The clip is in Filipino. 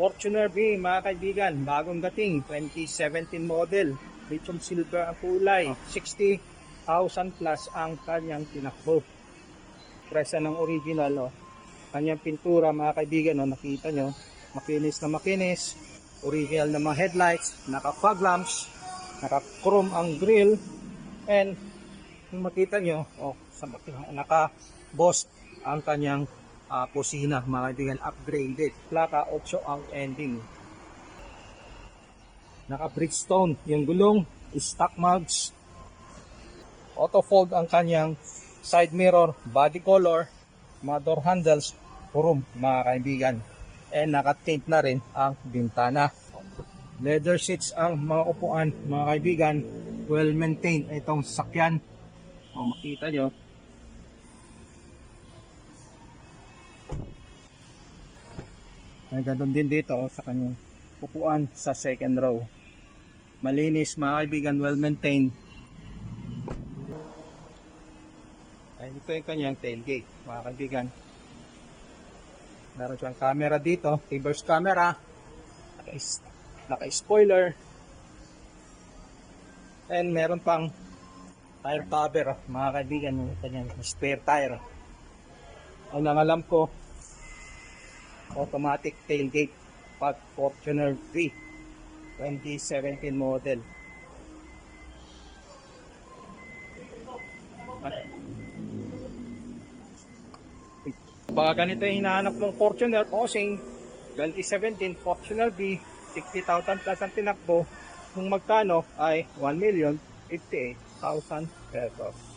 Fortuner B, mga kaibigan, bagong dating, 2017 model, lithium silver ang kulay, 60,000 plus ang kanyang tinakbo. Presa ng original, kanyang pintura, mga kaibigan, nakita nyo, makinis na makinis, original na mga headlights, naka fog lamps, naka chrome ang grill, and kung makita nyo, naka Boss ang kanyang pusina, mga kaibigan, upgraded. Plaka 8 ang ending. Naka Bridgestone yung gulong, stock mugs. Auto fold ang kanyang side mirror, body color, mga door handles, chrome, mga kaibigan. And naka-tint na rin ang bintana. Leather seats ang mga upuan, mga kaibigan. Well maintained itong sasakyan. Makita nyo. Ay, ganun din dito sa kanyang upuan sa second row. Malinis, mga kaibigan, well maintained. Ay, ito yung kanyang tailgate, mga kaibigan. Meron siyang camera dito, reverse camera, naka-spoiler, and meron pang tire cover, mga kaibigan, yung kanyang spare tire. Ang nangalam ko, automatic tailgate, pag Fortuner V 2017 model. Baka ganito yung hinahanap ng Fortuner, Osing 2017 Fortuner V, 60,000 plus ang tinakbo, kung magkano ay 1,058,000 pesos.